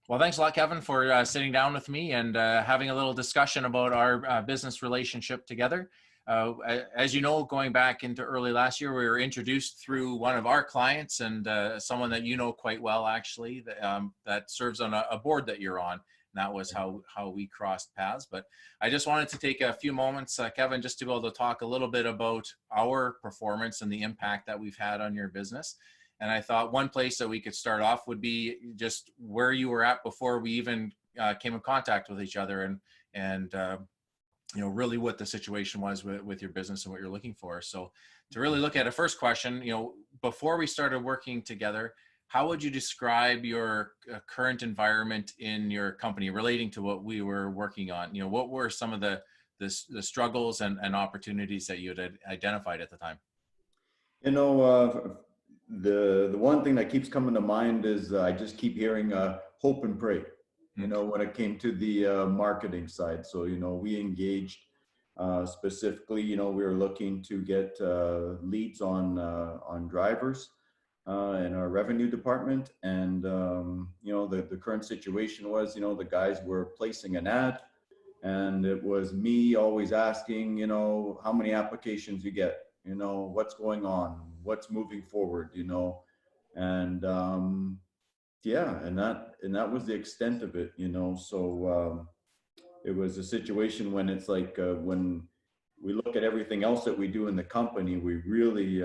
Well, thanks a lot, Kevin, for sitting down with me and having a little discussion about our business relationship together. As you know, going back into early last year, we were introduced through one of our clients and someone that you know quite well, actually, that serves on a board that you're on. And that was how we crossed paths. But I just wanted to take a few moments, Kevin, just to be able to talk a little bit about our performance and the impact that we've had on your business. And I thought one place that we could start off would be just where you were at before we even came in contact with each other, and really what the situation was with your business and what you're looking for. So to really look at a first question, before we started working together, how would you describe your current environment in your company relating to what we were working on? What were some of the struggles and opportunities that you had identified at the time? You know, the one thing that keeps coming to mind is I just keep hearing hope and pray. When it came to the marketing side. So we engaged specifically. We were looking to get leads on drivers in our revenue department, and the current situation was the guys were placing an ad, and it was me always asking how many applications you get, what's going on, what's moving forward, and yeah, and that was the extent of it, so it was a situation when it's like when we look at everything else that we do in the company, we really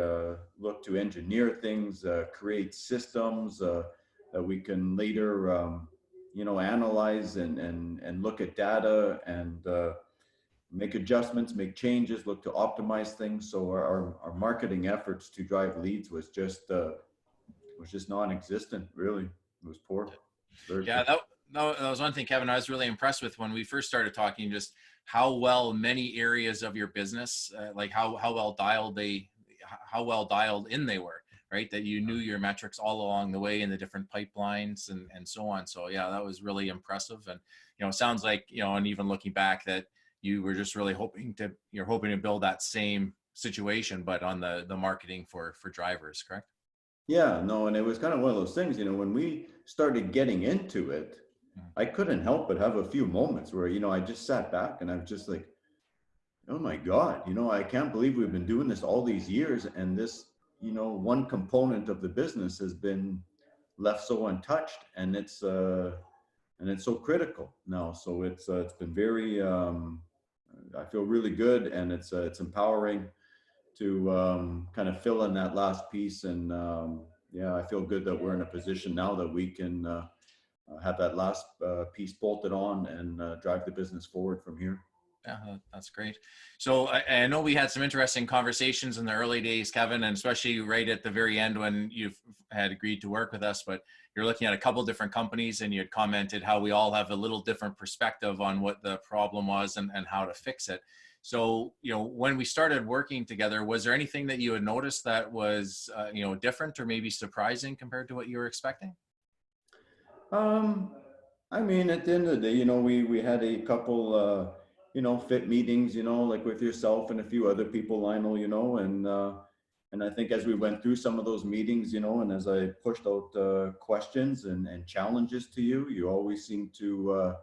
look to engineer things, create systems that we can later analyze and look at data and make adjustments, make changes, look to optimize things. So our marketing efforts to drive leads was just non-existent, really. It was poor. Yeah, that was one thing, Kevin, I was really impressed with when we first started talking, just how well many areas of your business, like how well dialed in they were, right? That you knew your metrics all along the way in the different pipelines and so on. So yeah, that was really impressive. And, it sounds like, and even looking back, that you were just really hoping to build that same situation, but on the marketing for drivers, correct? Yeah, no, and it was kind of one of those things, when we started getting into it, I couldn't help but have a few moments where, I just sat back and I was just like, oh my God, I can't believe we've been doing this all these years. And this, one component of the business has been left so untouched, and it's so critical now. So it's been very, I feel really good, and it's empowering to kind of fill in that last piece. And yeah, I feel good that we're in a position now that we can have that last piece bolted on and drive the business forward from here. Yeah, that's great. So I know we had some interesting conversations in the early days, Kevin, and especially right at the very end when you had agreed to work with us, but you're looking at a couple different companies, and you had commented how we all have a little different perspective on what the problem was and how to fix it. So, when we started working together, was there anything that you had noticed that was, different or maybe surprising compared to what you were expecting? I mean, at the end of the day, we had a couple, fit meetings, like with yourself and a few other people, Lionel, and I think as we went through some of those meetings, and as I pushed out questions and challenges to you, you always seem to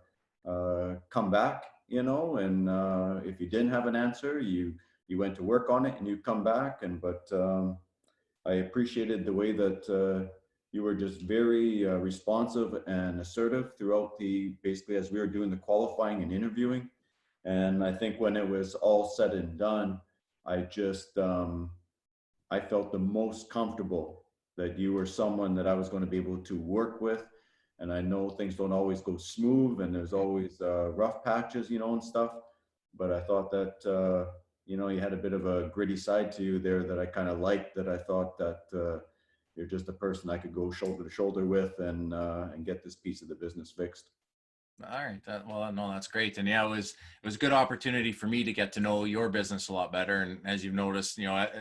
come back, and if you didn't have an answer, you went to work on it and you come back. But I appreciated the way that you were just very responsive and assertive throughout basically as we were doing the qualifying and interviewing. And I think when it was all said and done, I just, I felt the most comfortable that you were someone that I was going to be able to work with. And I know things don't always go smooth, and there's always rough patches, and stuff. But I thought that, you had a bit of a gritty side to you there that I kind of liked, that I thought that you're just a person I could go shoulder to shoulder with and get this piece of the business fixed. All right. Well, no, that's great. And yeah, it was a good opportunity for me to get to know your business a lot better. And as you've noticed,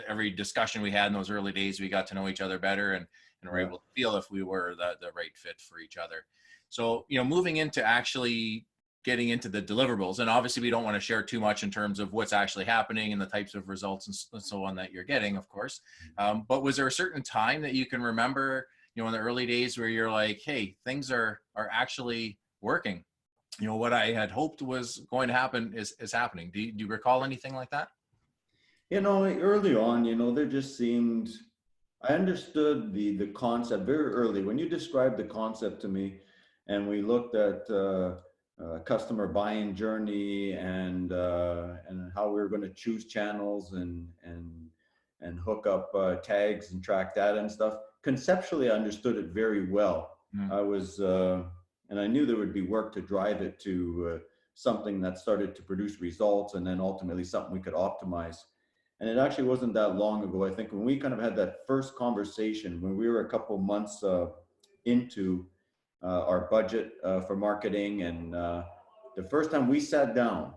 every discussion we had in those early days, we got to know each other better and were able to feel if we were the right fit for each other. So, moving into actually getting into the deliverables, and obviously we don't want to share too much in terms of what's actually happening and the types of results and so on that you're getting, of course. But was there a certain time that you can remember, in the early days where you're like, hey, things are actually working? What I had hoped was going to happen is happening. Do you recall anything like that? Early on, there just seemed, I understood the concept very early. When you described the concept to me and we looked at customer buying journey and how we were going to choose channels and hook up tags and track data and stuff, conceptually I understood it very well. Mm. I was, and I knew there would be work to drive it to something that started to produce results and then ultimately something we could optimize. And it actually wasn't that long ago. I think when we kind of had that first conversation, when we were a couple months into our budget for marketing, and the first time we sat down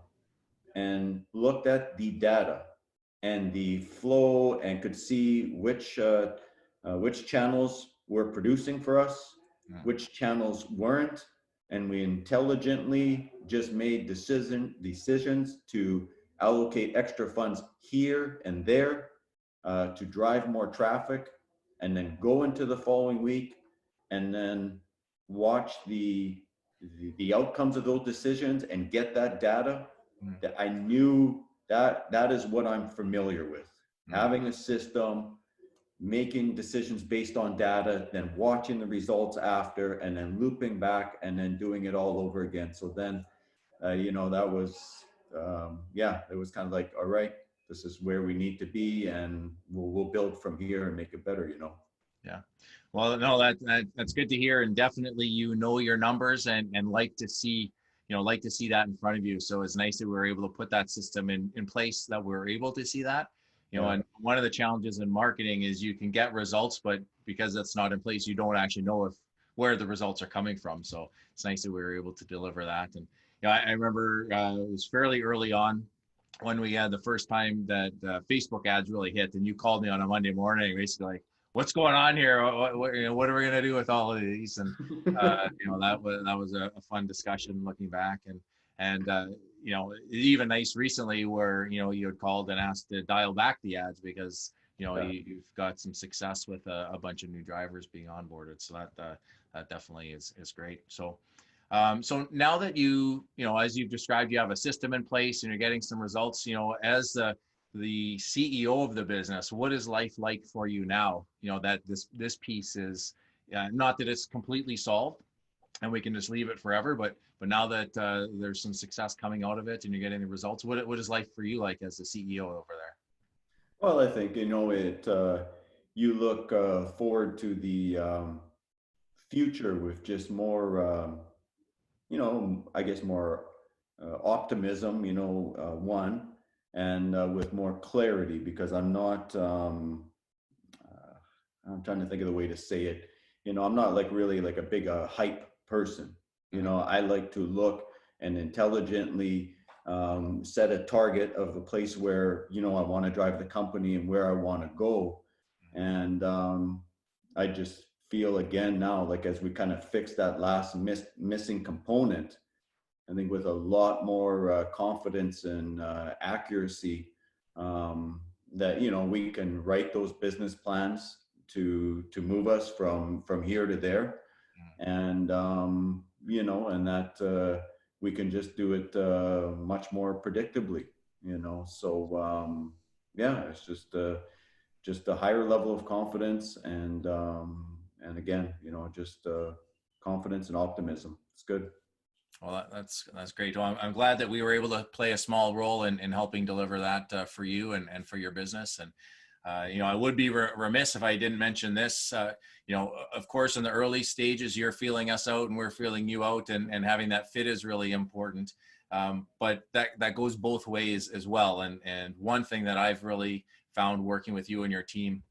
and looked at the data and the flow and could see which channels were producing for us, Yeah. which channels weren't, and we intelligently just made decisions to allocate extra funds here and there to drive more traffic, and then go into the following week and then watch the outcomes of those decisions and get that data. Mm. That I knew that is what I'm familiar with. Mm. Having a system, making decisions based on data, then watching the results after, and then looping back, and then doing it all over again. So then, that was, it was kind of like, all right, this is where we need to be, and we'll build from here and make it better. Yeah. Well, no, that's good to hear. And definitely, your numbers and like to see, that in front of you. So it's nice that we were able to put that system in place, that we're able to see that, Yeah. and one of the challenges in marketing is you can get results, but because that's not in place, you don't actually know where the results are coming from. So it's nice that we were able to deliver that. And, I remember it was fairly early on when we had the first time that Facebook ads really hit, and you called me on a Monday morning, basically like, what's going on here? What are we going to do with all of these? And that was a fun discussion looking back, and even nice recently where you had called and asked to dial back the ads because you've got some success with a bunch of new drivers being onboarded. So that definitely is great. So now that as you've described, you have a system in place and you're getting some results, as the CEO of the business, what is life like for you now? That this piece is not that it's completely solved and we can just leave it forever, but now that there's some success coming out of it and you're getting the results, what is life for you like as the CEO over there? Well, I think you look forward to the future with just more, I guess more optimism. One, and with more clarity, because I'm not. I'm trying to think of the way to say it. I'm not like really like a big hype person. I like to look and intelligently set a target of a place where I want to drive the company and where I want to go. And I just feel again now, like as we kind of fix that last missing component, I think with a lot more confidence and accuracy, that we can write those business plans to move us from here to there, and and that we can just do it much more predictably. So it's just a higher level of confidence, and again, just confidence and optimism. It's good. Well, that's great. Well, I'm glad that we were able to play a small role in helping deliver that for you and for your business. And I would be remiss if I didn't mention this. Of course, in the early stages, you're feeling us out and we're feeling you out, and having that fit is really important. But that goes both ways as well. And one thing that I've really found working with you and your team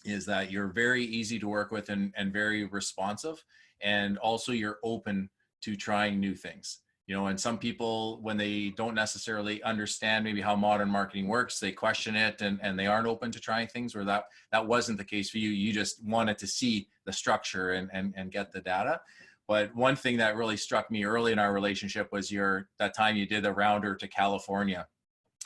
is that you're very easy to work with and very responsive, and also you're open to trying new things. And some people, when they don't necessarily understand maybe how modern marketing works, they question it and they aren't open to trying things, where that wasn't the case for you. You just wanted to see the structure and get the data. But one thing that really struck me early in our relationship was that time you did a rounder to California.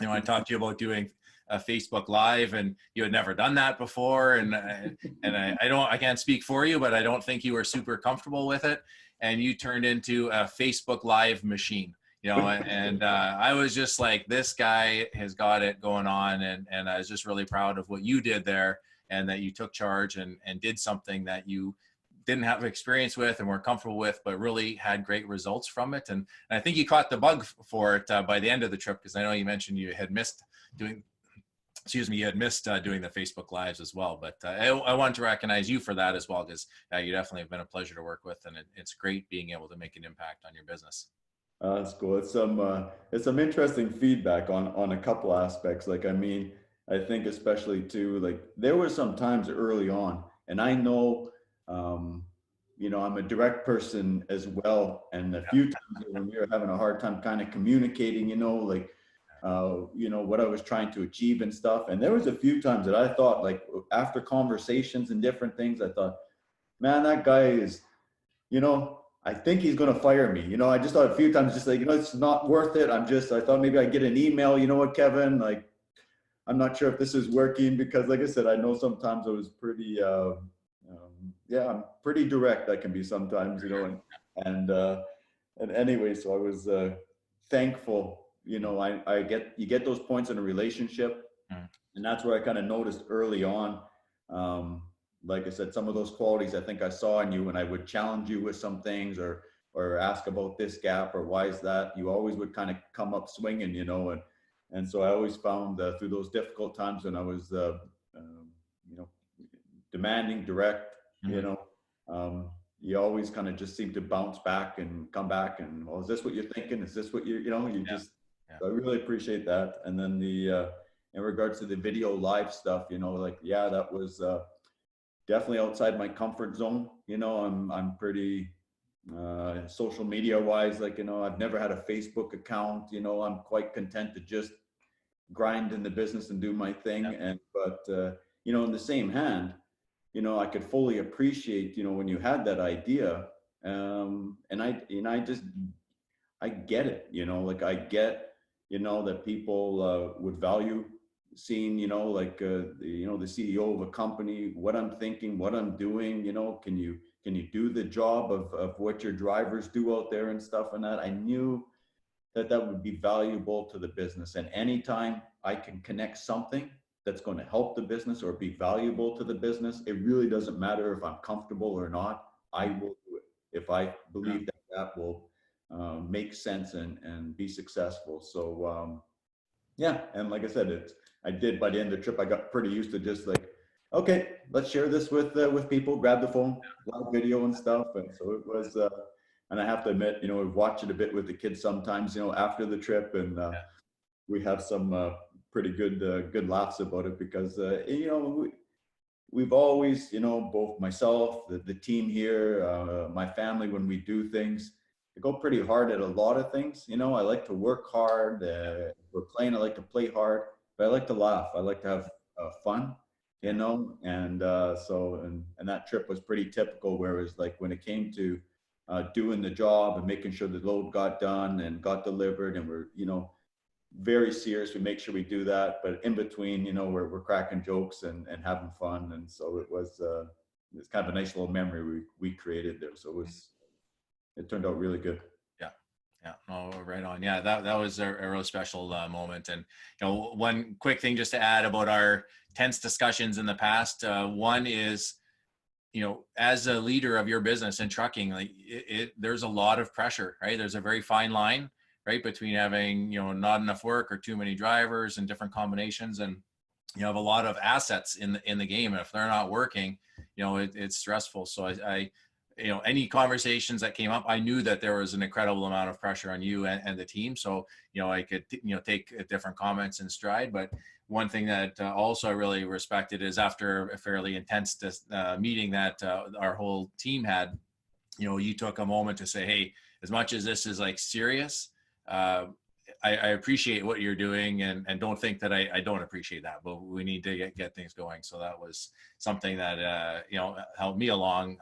I talked to you about doing a Facebook Live, and you had never done that before. And I can't speak for you, but I don't think you were super comfortable with it. And you turned into a Facebook Live machine, and I was just like, this guy has got it going on. And I was just really proud of what you did there, and that you took charge and did something that you didn't have experience with and weren't comfortable with, but really had great results from it. And I think you caught the bug for it by the end of the trip, because I know you mentioned you had missed doing the Facebook Lives as well. But I want to recognize you for that as well, because you definitely have been a pleasure to work with, and it's great being able to make an impact on your business. That's cool. It's some interesting feedback on a couple aspects. Like, I mean, I think especially too, like there were some times early on, and I know, I'm a direct person as well. And a few times when we were having a hard time kind of communicating, what I was trying to achieve and stuff. And there was a few times that I thought, like after conversations and different things, I thought, man, that guy is, I think he's going to fire me. I just thought a few times, just like, it's not worth it. I thought maybe I'd get an email, you know what, Kevin, like, I'm not sure if this is working, because like I said, I know sometimes I was pretty, I'm pretty direct. I can be sometimes, and anyway, so I was thankful, you get those points in a relationship, and that's where I kind of noticed early on, like I said, some of those qualities I think I saw in you, and I would challenge you with some things, or ask about this gap, or why is that, you always would kind of come up swinging, and so I always found through those difficult times when I was, demanding, direct, you always kind of just seem to bounce back and come back and, well, is this what you're thinking? Is this what so I really appreciate that. And then in regards to the video live stuff, that was definitely outside my comfort zone. I'm pretty, social media wise, I've never had a Facebook account, I'm quite content to just grind in the business and do my thing. But in the same hand, I could fully appreciate, when you had that idea, and I get it, I get, that people would value seeing, the CEO of a company, what I'm thinking, what I'm doing, can you do the job of what your drivers do out there and stuff, and that I knew that would be valuable to the business. And anytime I can connect something that's going to help the business or be valuable to the business, it really doesn't matter if I'm comfortable or not, I will do it if I believe that will make sense and be successful. So and like I said, I did, by the end of the trip, I got pretty used to just like, okay, let's share this with people, grab the phone, live video and stuff. And so it was, and I have to admit, we've watched it a bit with the kids sometimes, after the trip, and we have some pretty good laughs about it, because we've always, both myself, the team here, my family, when we do things, I go pretty hard at a lot of things. I like to work hard. If we're playing, I like to play hard, but I like to laugh. I like to have fun, and and that trip was pretty typical, whereas like when it came to doing the job and making sure the load got done and got delivered, and we're, very serious. We make sure we do that, but in between, we're cracking jokes and having fun. And so it's kind of a nice little memory we created there. So it turned out really good. Yeah. Oh, right on. Yeah, that was a real special moment. And one quick thing just to add about our tense discussions in the past. One is, as a leader of your business in trucking, like there's a lot of pressure, right? There's a very fine line, right, between having, not enough work or too many drivers and different combinations. And you have a lot of assets in the game. And if they're not working, it's stressful. So I any conversations that came up, I knew that there was an incredible amount of pressure on you and the team. So, I could, take different comments in stride. But one thing that also I really respected is, after a fairly intense meeting that our whole team had, you took a moment to say, hey, as much as this is like serious, I appreciate what you're doing, and don't think that I don't appreciate that, but we need to get things going. So that was something that, helped me along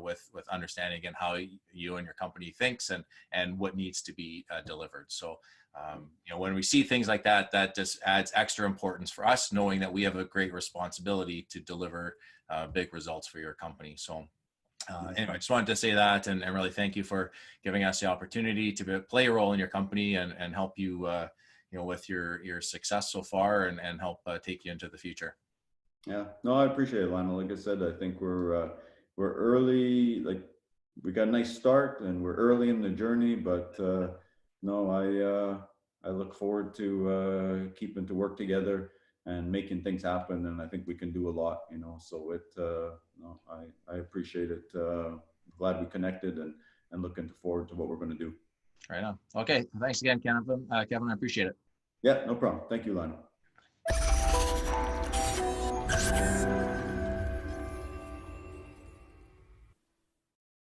with understanding again how you and your company thinks and what needs to be delivered. So when we see things like that, that just adds extra importance for us, knowing that we have a great responsibility to deliver big results for your company. So anyway, I just wanted to say that and really thank you for giving us the opportunity to play a role in your company and help you, with your success so far and help take you into the future. Yeah, no, I appreciate it, Lionel. Like I said, I think we're early. Like we got a nice start, and we're early in the journey. But no, I look forward to keeping to work together and making things happen. And I think we can do a lot. So no, I appreciate it. Glad we connected and looking forward to what we're going to do. Right on. Okay, thanks again, Kevin. Kevin, I appreciate it. Yeah, no problem. Thank you, Lionel.